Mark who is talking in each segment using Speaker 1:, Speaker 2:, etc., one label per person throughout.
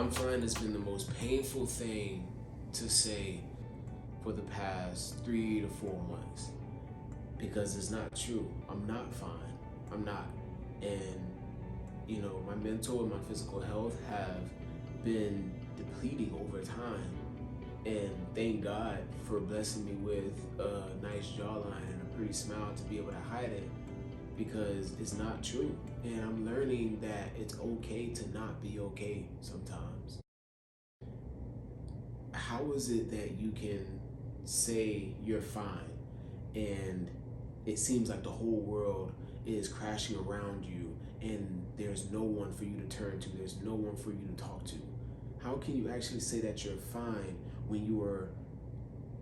Speaker 1: I'm finding it's been the most painful thing to say for the past 3 to 4 months because it's not true. I'm not fine. I'm not. And, my mental and my physical health have been depleting over time. And thank God for blessing me with a nice jawline and a pretty smile to be able to hide it because it's not true. And I'm learning that it's okay to not be okay sometimes. How is it that you can say you're fine and it seems like the whole world is crashing around you and there's no one for you to turn to, there's no one for you to talk to? How can you actually say that you're fine when you are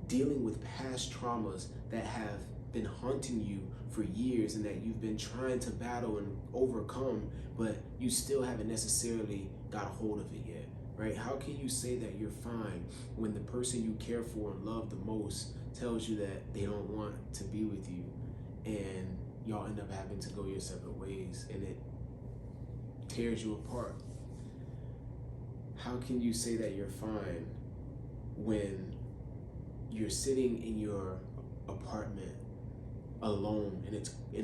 Speaker 1: dealing with past traumas that have been haunting you for years and that you've been trying to battle and overcome, but you still haven't necessarily got a hold of it yet, right? How can you say that you're fine when the person you care for and love the most tells you that they don't want to be with you and y'all end up having to go your separate ways and it tears you apart? How can you say that you're fine when you're sitting in your apartment alone and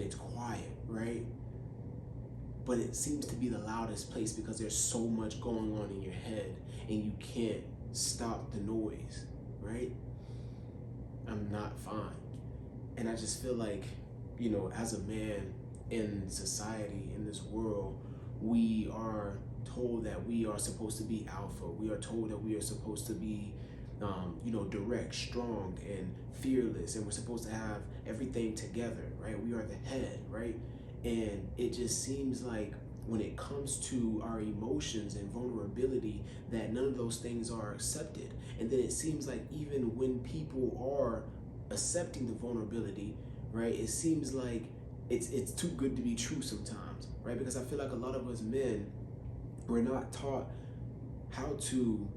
Speaker 1: it's quiet, right? But it seems to be the loudest place because there's so much going on in your head and you can't stop the noise, right? I'm not fine. And I just feel like, as a man in society, in this world, we are told that we are supposed to be alpha. We are told that we are supposed to be direct, strong, and fearless, and we're supposed to have everything together, right? We are the head, right? And it just seems like when it comes to our emotions and vulnerability, that none of those things are accepted. And then it seems like even when people are accepting the vulnerability, right, it seems like it's too good to be true sometimes, right? Because I feel like a lot of us men, we're not taught how to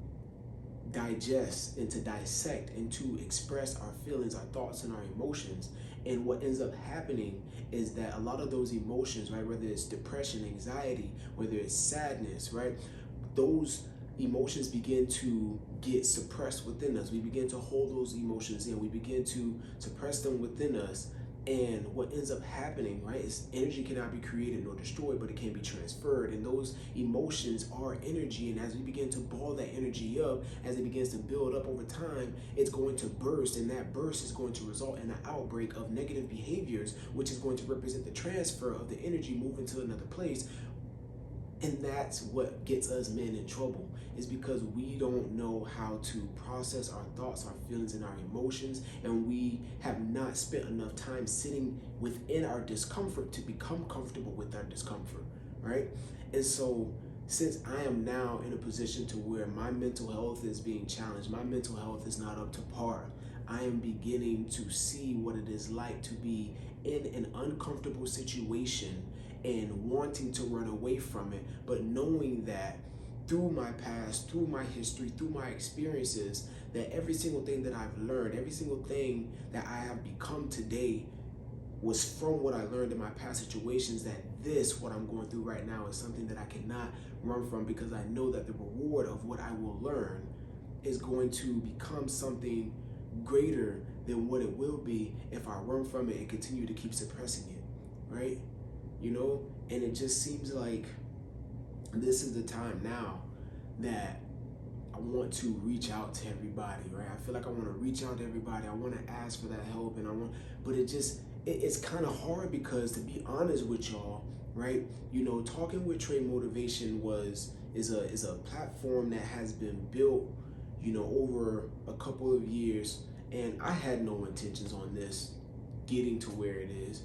Speaker 1: digest and to dissect and to express our feelings, our thoughts, and our emotions. And what ends up happening is that a lot of those emotions, right, whether it's depression, anxiety, whether it's sadness, right, those emotions begin to get suppressed within us. We begin to hold those emotions in. We begin to suppress them within us. And what ends up happening, right, is energy cannot be created nor destroyed, but it can be transferred. And those emotions are energy. And as we begin to ball that energy up, as it begins to build up over time, it's going to burst. And that burst is going to result in an outbreak of negative behaviors, which is going to represent the transfer of the energy moving to another place. And that's what gets us men in trouble, is because we don't know how to process our thoughts, our feelings, and our emotions, and we have not spent enough time sitting within our discomfort to become comfortable with our discomfort, right? And so since I am now in a position to where my mental health is being challenged, my mental health is not up to par, I am beginning to see what it is like to be in an uncomfortable situation and wanting to run away from it, but knowing that through my past, through my history, through my experiences, that every single thing that I've learned, every single thing that I have become today was from what I learned in my past situations, that what I'm going through right now is something that I cannot run from, because I know that the reward of what I will learn is going to become something greater than what it will be if I run from it and continue to keep suppressing it, right? And it just seems like this is the time now that I want to reach out to everybody, right? I feel like I want to reach out to everybody. I want to ask for that help, but it's kind of hard because, to be honest with y'all, right? Talking with Trey Motivation is a platform that has been built, over a couple of years, and I had no intentions on this getting to where it is.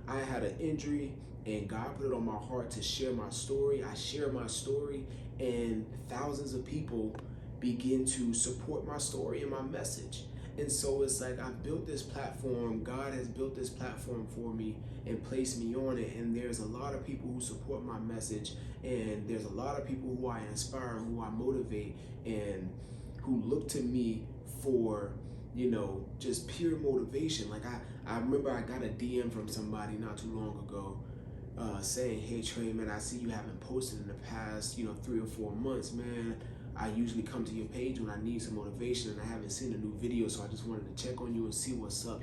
Speaker 1: I had an injury and God put it on my heart to share my story. I share my story and thousands of people begin to support my story and my message. And so it's like I've built this platform. God has built this platform for me and placed me on it. And there's a lot of people who support my message. And there's a lot of people who I inspire, who I motivate, and who look to me for, just pure motivation. Like I remember I got a DM from somebody not too long ago, saying, hey Trey, man, I see you haven't posted in the past, 3 or 4 months, man. I usually come to your page when I need some motivation and I haven't seen a new video, so I just wanted to check on you and see what's up.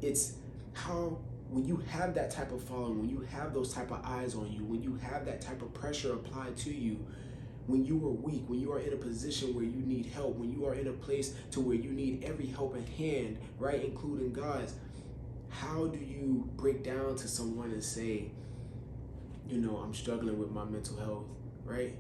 Speaker 1: It's how, when you have that type of following, when you have those type of eyes on you, when you have that type of pressure applied to you, when you are weak, when you are in a position where you need help, when you are in a place to where you need every helping hand, right, including God's, how do you break down to someone and say, I'm struggling with my mental health, right?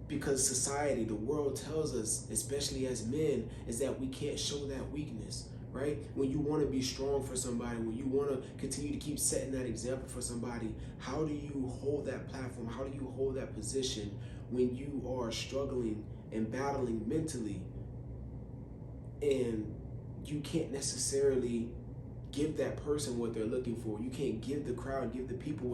Speaker 1: Because society, the world tells us, especially as men, is that we can't show that weakness, right? When you want to be strong for somebody, when you want to continue to keep setting that example for somebody, how do you hold that platform? How do you hold that position when you are struggling and battling mentally and you can't necessarily give that person what they're looking for? You can't give the crowd, give the people what